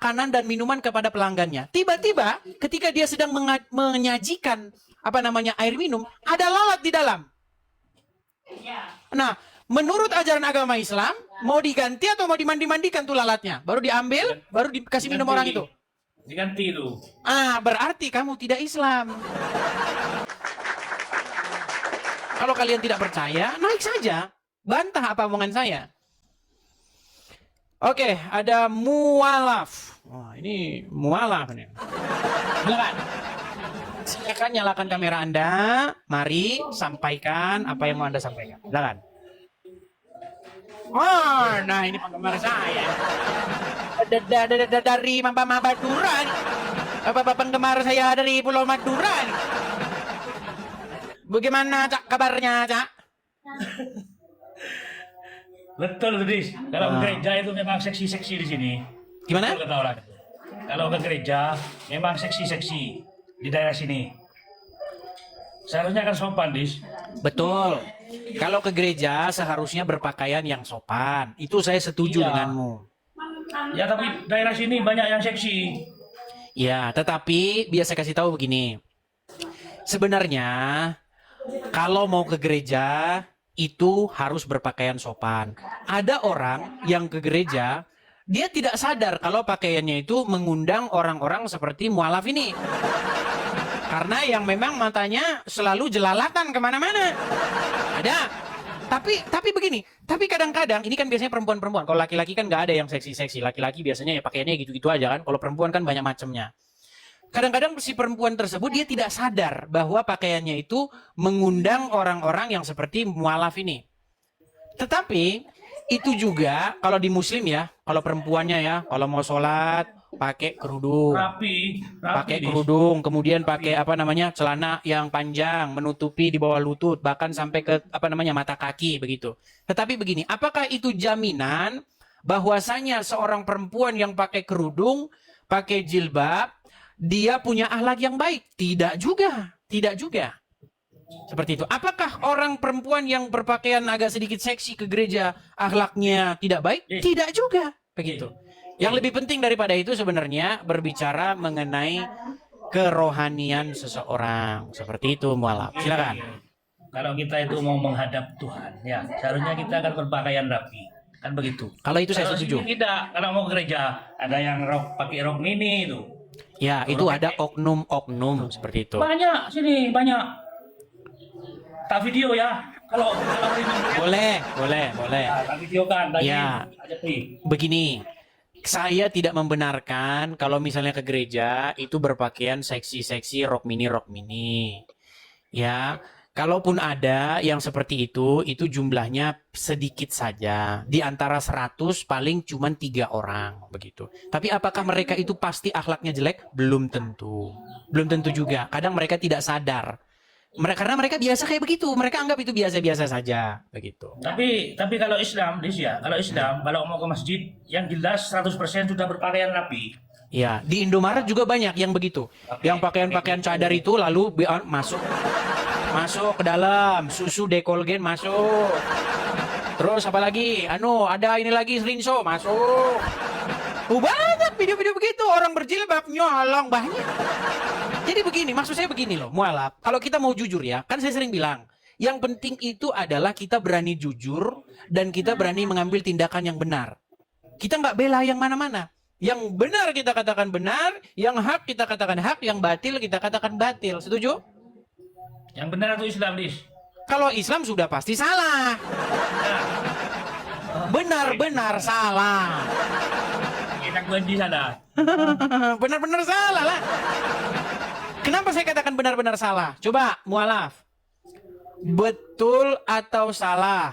makanan dan minuman kepada pelanggannya. Tiba-tiba ketika dia sedang menyajikan air minum, ada lalat di dalam. Nah, menurut ajaran agama Islam, mau diganti atau mau dimandi-mandikan tuh lalatnya? Baru diambil, baru dikasih minum orang itu. Diganti itu. Berarti kamu tidak Islam. Kalau kalian tidak percaya, naik saja. Bantah apa omongan saya. Oke, ada mualaf. Wah, ini mualaf nih. Silakan nyalakan kamera Anda. Mari sampaikan apa yang mau Anda sampaikan. Silakan. Oh, nah ini penggemar saya. Dari Madura. Bapak penggemar saya dari Pulau Madura. Bagaimana Cak kabarnya, Cak? Betul, Dis. Kalau ke gereja itu memang seksi-seksi di sini. Gimana? Betul kata orang. Kalau ke gereja memang seksi-seksi di daerah sini. Seharusnya kan sopan, Dis. Betul. Kalau ke gereja seharusnya berpakaian yang sopan. Itu saya setuju Iya. denganmu. Ya tapi daerah sini banyak yang seksi. Ya, tetapi biasa kasih tahu begini. Sebenarnya kalau mau ke gereja itu harus berpakaian sopan. Ada orang yang ke gereja, dia tidak sadar kalau pakaiannya itu mengundang orang-orang seperti mualaf ini. Karena yang memang matanya selalu jelalatan kemana-mana. Ada. Tapi begini, tapi kadang-kadang ini kan biasanya perempuan-perempuan. Kalau laki-laki kan nggak ada yang seksi-seksi. Laki-laki biasanya ya pakaiannya gitu-gitu aja kan. Kalau perempuan kan banyak macamnya. Kadang-kadang si perempuan tersebut dia tidak sadar bahwa pakaiannya itu mengundang orang-orang yang seperti mualaf ini. Tetapi itu juga kalau di muslim ya, kalau perempuannya ya, kalau mau sholat pakai kerudung. Rapi, Pakai Dis. kerudung, kemudian pakai celana yang panjang menutupi di bawah lutut, bahkan sampai ke mata kaki begitu. Tetapi begini, apakah itu jaminan bahwasanya seorang perempuan yang pakai kerudung, pakai jilbab, dia punya akhlak yang baik? Tidak juga, tidak juga. Seperti itu. Apakah orang perempuan yang berpakaian agak sedikit seksi ke gereja akhlaknya tidak baik? Tidak juga, begitu. Yang lebih penting daripada itu sebenarnya berbicara mengenai kerohanian seseorang. Seperti itu, mualaf. Silakan. Kalau kita itu mau menghadap Tuhan, ya seharusnya kita akan berpakaian rapi, kan begitu. Kalau itu saya Kalau setuju. sini tidak, kalau mau ke gereja ada yang pakai rok mini itu. Ya, itu ada oknum-oknum seperti itu. Banyak sini, banyak. Tak video ya. Kalau Boleh. tak video kan, lagi Ya. aja pi. Begini, saya tidak membenarkan kalau misalnya ke gereja itu berpakaian seksi-seksi rok mini. Ya, kalaupun ada yang seperti itu jumlahnya sedikit saja. Di antara 100 paling cuma 3 orang begitu. Tapi apakah mereka itu pasti akhlaknya jelek? Belum tentu. Belum tentu juga. Kadang mereka tidak sadar. Karena mereka biasa kayak begitu. Mereka anggap itu biasa-biasa saja begitu. Tapi kalau Islam, Dis ya, kalau Islam, kalau mau ke masjid, yang jelas 100% sudah berpakaian rapi. Ya, di Indomaret juga banyak yang begitu. Yang pakaian-pakaian cadar itu lalu masuk ke dalam, susu dekolgen masuk. Terus apa lagi? Ada ini lagi rinso masuk. Banyak video-video begitu, orang berjilbab nyolong banyak. Jadi begini, maksud saya begini loh, mualaf. Kalau kita mau jujur ya, kan saya sering bilang, yang penting itu adalah kita berani jujur dan kita berani mengambil tindakan yang benar. Kita nggak bela yang mana-mana. Yang benar kita katakan benar, yang hak kita katakan hak, yang batil kita katakan batil. Setuju? Yang benar itu Islam, Dis. Kalau Islam sudah pasti salah. Benar-benar salah. Enak banget di sana. Benar-benar salah lah. Kenapa saya katakan benar-benar salah? Coba, mualaf. Betul atau salah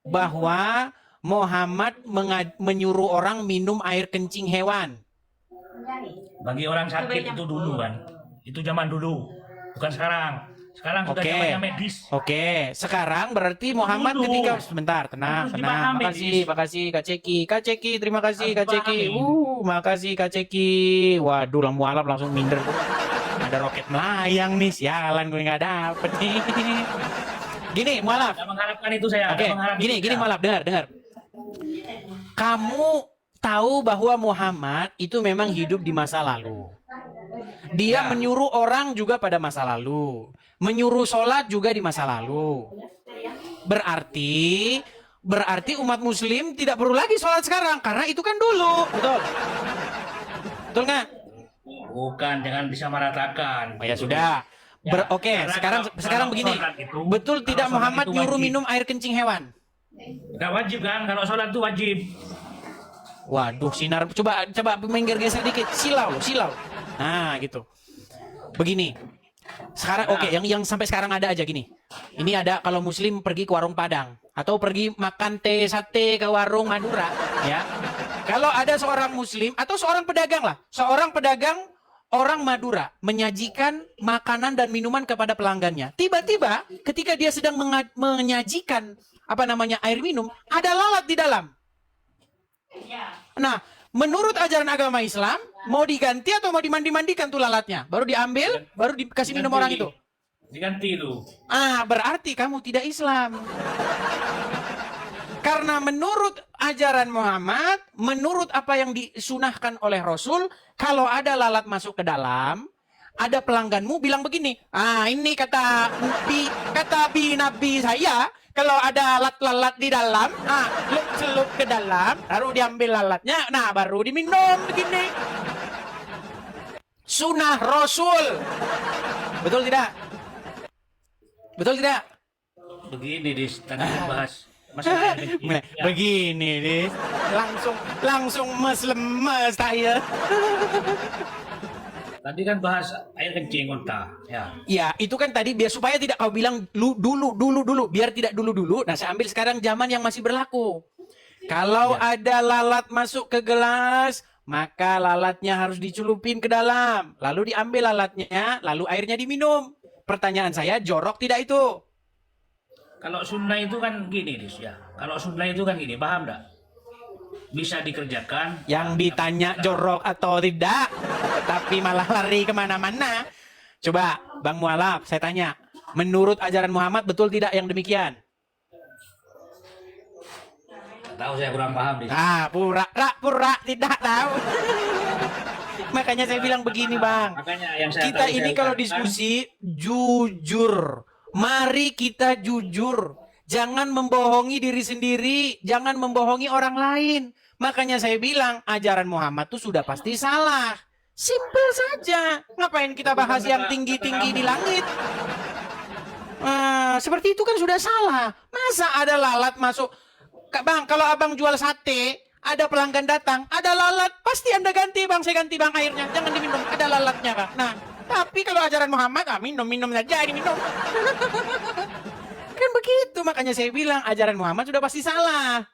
bahwa Muhammad menyuruh orang minum air kencing hewan? Bagi orang sakit itu dulu kan. Itu zaman dulu. Bukan sekarang. Sekarang sudah zamannya medis. Oke, sekarang berarti Muhammad Dulu. ketika sebentar, tenang. Makasih Kak Ceki, terima kasih Kak Ceki. Makasih Kak Ceki. Waduh, mualaf langsung minder. Ada roket melayang nih, sialan gue nggak dapet nih. Gini, mualaf. Tidak mengharapkan itu saya. Oke, gini mualaf, dengar. Kamu tahu bahwa Muhammad itu memang hidup di masa lalu. Dia menyuruh orang juga pada masa lalu. Menyuruh sholat juga di masa lalu. Berarti umat muslim tidak perlu lagi sholat sekarang. Karena itu kan dulu. Betul? Betul nggak? Bukan, jangan disamaratakan. Oh ya sudah. Oke, Karena sekarang kalau begini. sholat itu- Betul kalau tidak sholat Muhammad itu nyuruh wajib. minum air kencing hewan? Nggak wajib kan, kalau sholat itu wajib. Waduh, sinar. Coba minggir geser dikit. Silau. Nah, gitu. Begini. Sekarang oke, yang sampai sekarang ada aja gini. Ini ada kalau muslim pergi ke warung Padang atau pergi makan teh sate ke warung Madura, ya. Kalau ada seorang muslim atau seorang pedagang lah, seorang pedagang orang Madura menyajikan makanan dan minuman kepada pelanggannya. Tiba-tiba ketika dia sedang menyajikan air minum, ada lalat di dalam. Nah, menurut ajaran agama Islam, mau diganti atau mau dimandi-mandikan tuh lalatnya? Baru diambil, baru dikasih minum orang itu. Diganti itu. Berarti kamu tidak Islam. Karena menurut ajaran Muhammad, menurut apa yang disunahkan oleh Rasul, kalau ada lalat masuk ke dalam, ada pelangganmu bilang begini, ini kata Nabi saya, kalau ada lalat di dalam, celup ke dalam, baru diambil lalatnya, nah baru diminum begini. Sunnah Rasul. Betul tidak? Betul tidak? Begini, Dis, tadi bahas masalah kecil. Ya. Begini nih, langsung lemes saya. Tadi kan bahas air kencing unta, ya. Ya, itu kan tadi biar supaya tidak kau bilang dulu, biar tidak dulu. Nah, saya ambil sekarang zaman yang masih berlaku. Kalau ada lalat masuk ke gelas, maka lalatnya harus dicelupin ke dalam, lalu diambil lalatnya, lalu airnya diminum. Pertanyaan saya, jorok tidak itu? Kalau sunnah itu kan gini, Dis, ya. Kalau sunnah itu kan gini, paham enggak? Bisa dikerjakan. Yang ditanya jorok atau tidak, tapi malah lari kemana-mana. Coba, Bang Mualaf, saya tanya. Menurut ajaran Muhammad, betul tidak yang demikian? Nggak tahu, saya kurang paham, Dis. Pura, tidak tahu. Makanya saya bilang begini, Bang. Makanya yang saya Kita tahu, ini saya kalau ucapkan. diskusi, jujur. Mari kita jujur. Jangan membohongi diri sendiri. Jangan membohongi orang lain. Makanya saya bilang, ajaran Muhammad itu sudah pasti salah. Simpel saja. Ngapain kita bahas yang tinggi-tinggi di langit? Seperti itu kan sudah salah. Masa ada lalat masuk? Bang, kalau abang jual sate, ada pelanggan datang, ada lalat, pasti Anda ganti, Bang. Saya ganti, Bang, airnya. Jangan diminum, ada lalatnya, Bang. Nah, tapi kalau ajaran Muhammad, minum saja, diminum. Kan begitu, makanya saya bilang ajaran Muhammad sudah pasti salah.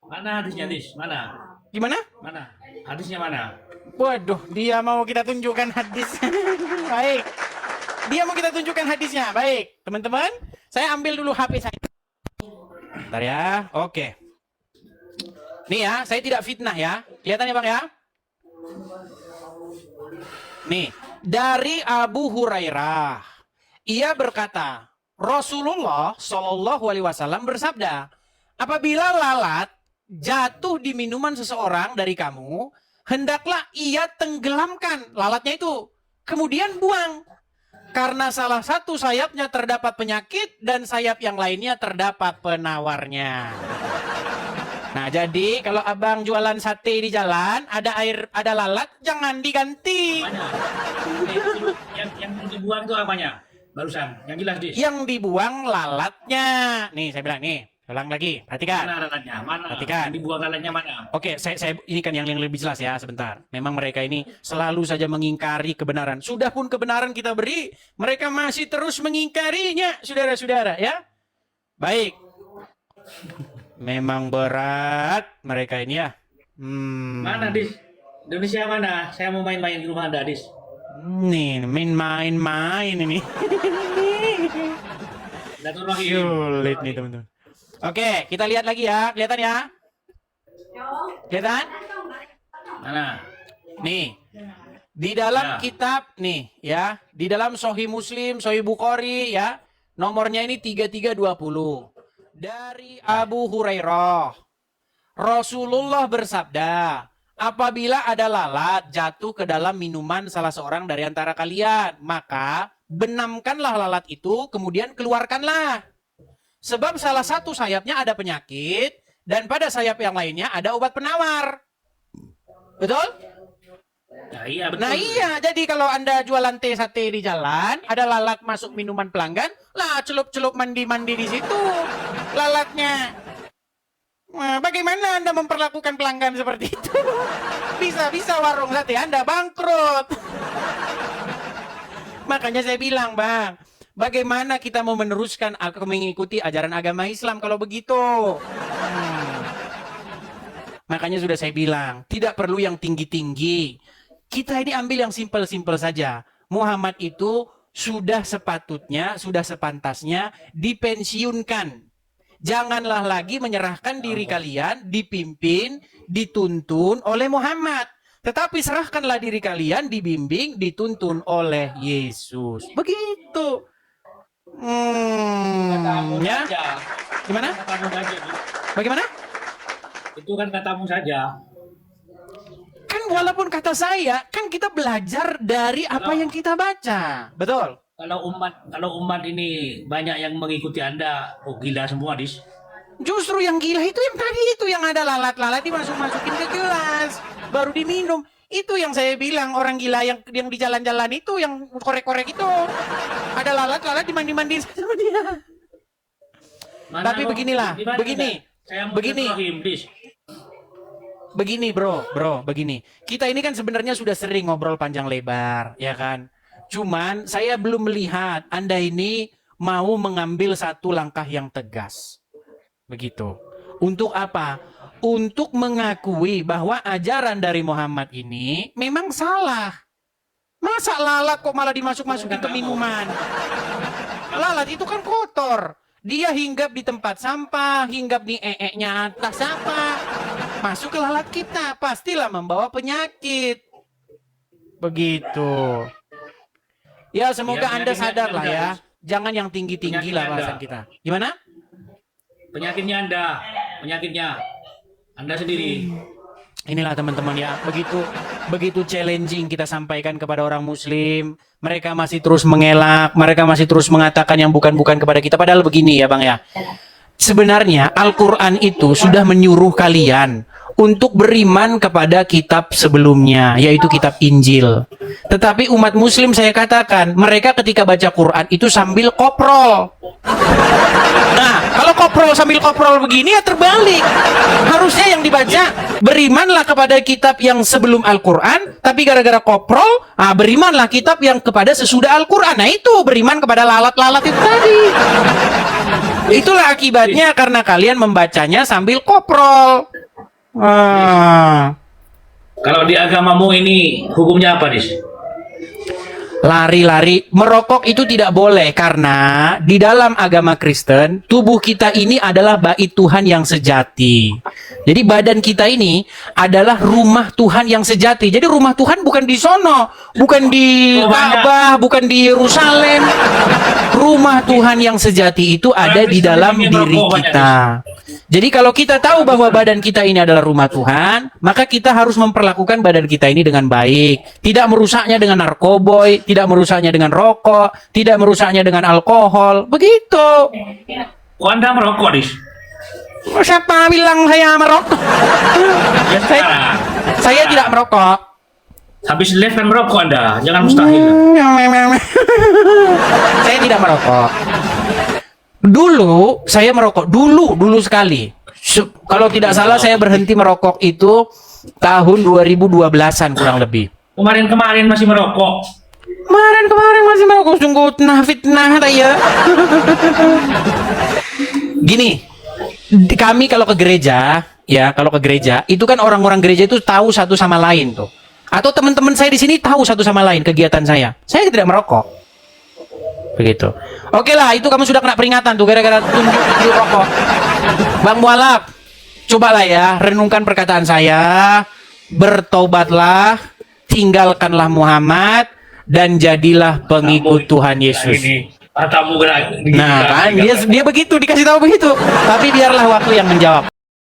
Mana hadisnya, Dis? Mana? Gimana? Mana? Hadisnya mana? Waduh, dia mau kita tunjukkan hadis. Baik. Dia mau kita tunjukkan hadisnya. Baik, teman-teman, saya ambil dulu HP saya. Bentar ya. Oke. Nih ya, saya tidak fitnah ya. Kelihatan ya, Bang ya? Nih, dari Abu Hurairah. Ia berkata, Rasulullah Shallallahu Alaihi Wasallam bersabda, apabila lalat jatuh di minuman seseorang dari kamu, hendaklah ia tenggelamkan lalatnya itu, kemudian buang. Karena salah satu sayapnya terdapat penyakit dan sayap yang lainnya terdapat penawarnya. Nah, jadi kalau abang jualan sate di jalan, ada lalat, jangan diganti. Mana? Yang dibuang itu apanya? Barusan, yang jelas, Dis. Yang dibuang lalatnya. Nih, saya bilang nih, ulang lagi. Perhatikan. Mana lalatnya? Mana? Perhatikan. Yang dibuang lalatnya mana? Oke, saya ini kan yang lebih jelas ya, sebentar. Memang mereka ini selalu saja mengingkari kebenaran. Sudah pun kebenaran kita beri, mereka masih terus mengingkarinya, saudara-saudara ya. Baik. Memang berat mereka ini ya. Mana, Dis? Indonesia mana? Saya mau main-main di rumah Anda, Dis. Nih, main-main ini. Datang lagi. Sulit nih, teman-teman. Oke, kita lihat lagi ya. Kelihatan ya? Kelihatan? Mana? Nih, di dalam kitab nih ya, di dalam Sahih Muslim, Sahih Bukhari ya, nomornya ini 3320. Dari Abu Hurairah. Rasulullah bersabda, apabila ada lalat jatuh ke dalam minuman salah seorang dari antara kalian, maka benamkanlah lalat itu, kemudian keluarkanlah. Sebab salah satu sayapnya ada penyakit, dan pada sayap yang lainnya ada obat penawar. Betul? Nah, iya betul. Nah iya, jadi kalau Anda jualan teh sate di jalan, ada lalat masuk minuman pelanggan, lah celup-celup mandi-mandi di situ lalatnya. Nah, bagaimana Anda memperlakukan pelanggan seperti itu? Bisa-bisa warung sate Anda bangkrut. Makanya saya bilang, Bang, bagaimana kita mau meneruskan mengikuti ajaran agama Islam kalau begitu? Makanya sudah saya bilang, tidak perlu yang tinggi-tinggi. Kita ini ambil yang simpel-simpel saja. Muhammad itu sudah sepatutnya, sudah sepantasnya dipensiunkan. Janganlah lagi menyerahkan diri kalian dipimpin, dituntun oleh Muhammad. Tetapi serahkanlah diri kalian dibimbing, dituntun oleh Yesus. Begitu. Ya. Gimana? Katamu saja. Bagaimana? Itu kan katamu saja. Kan walaupun kata saya, kan kita belajar dari apa yang kita baca. Betul. Kalau umat ini banyak yang mengikuti Anda, oh gila semua, Dis. Justru yang gila itu yang tadi itu, yang ada lalat-lalat dimasukin ke gelas, baru diminum. Itu yang saya bilang, orang gila yang di jalan-jalan itu, yang korek-korek itu. Ada lalat-lalat dimandi-mandi sama dia. Tapi beginilah, begini bro, begini. Kita ini kan sebenarnya sudah sering ngobrol panjang lebar, ya kan? Cuman saya belum melihat Anda ini mau mengambil satu langkah yang tegas. Begitu. Untuk apa? Untuk mengakui bahwa ajaran dari Muhammad ini memang salah. Masa lalat kok malah dimasuk-masukin ke minuman? Lalat itu kan kotor. Dia hinggap di tempat sampah, hinggap di nya atas apa. Masuk ke lalat kita, pastilah membawa penyakit. Begitu. Ya semoga Anda sadar lah ya. Jangan yang tinggi-tinggi lah bahasan kita. Gimana? Penyakitnya Anda sendiri. Inilah teman-teman ya, begitu challenging kita sampaikan kepada orang Muslim, mereka masih terus mengelak, mereka masih terus mengatakan yang bukan-bukan kepada kita. Padahal begini ya Bang ya, sebenarnya Al-Quran itu sudah menyuruh kalian untuk beriman kepada kitab sebelumnya, yaitu kitab Injil. Tetapi umat Muslim saya katakan, mereka ketika baca Quran itu sambil koprol. Nah, kalau koprol sambil koprol begini ya terbalik. Harusnya yang dibaca, berimanlah kepada kitab yang sebelum Al-Quran, tapi gara-gara koprol, berimanlah kitab yang kepada sesudah Al-Quran. Nah itu, beriman kepada lalat-lalat itu tadi. Itulah akibatnya karena kalian membacanya sambil koprol. Kalau di agamamu ini hukumnya apa, Dis? Lari-lari, merokok itu tidak boleh karena di dalam agama Kristen tubuh kita ini adalah bait Tuhan yang sejati. Jadi badan kita ini adalah rumah Tuhan yang sejati. Jadi rumah Tuhan bukan di sono, bukan di Ka'bah, bukan di Yerusalem. Rumah Tuhan yang sejati itu ada di dalam diri kita. Jadi kalau kita tahu bahwa badan kita ini adalah rumah Tuhan, maka kita harus memperlakukan badan kita ini dengan baik. Tidak merusaknya dengan narkoboy, tidak merusaknya dengan rokok, tidak merusaknya dengan alkohol. Begitu. Oh, Anda merokok, Dis? Siapa bilang saya merokok? Saya tidak merokok. Habis live kan merokok Anda, jangan mustahil. Saya tidak merokok. Dulu saya merokok, dulu sekali. Kalau tidak salah saya berhenti merokok itu tahun 2012-an kurang lebih. Kemarin masih merokok. Kemarin masih merokok, sungguh fitnah ya. Gini, kami kalau ke gereja, itu kan orang-orang gereja itu tahu satu sama lain tuh. Atau teman-teman saya di sini tahu satu sama lain kegiatan saya. Saya tidak merokok. Begitu. Oke lah, itu kamu sudah kena peringatan tuh gara-gara tunjuk rokok. Bang Mualaf, cobalah ya, renungkan perkataan saya, bertobatlah, tinggalkanlah Muhammad, dan jadilah pengikut Tuhan Yesus. Katamu Nah kan, dia begitu, dikasih tahu begitu. Tapi biarlah waktu yang menjawab.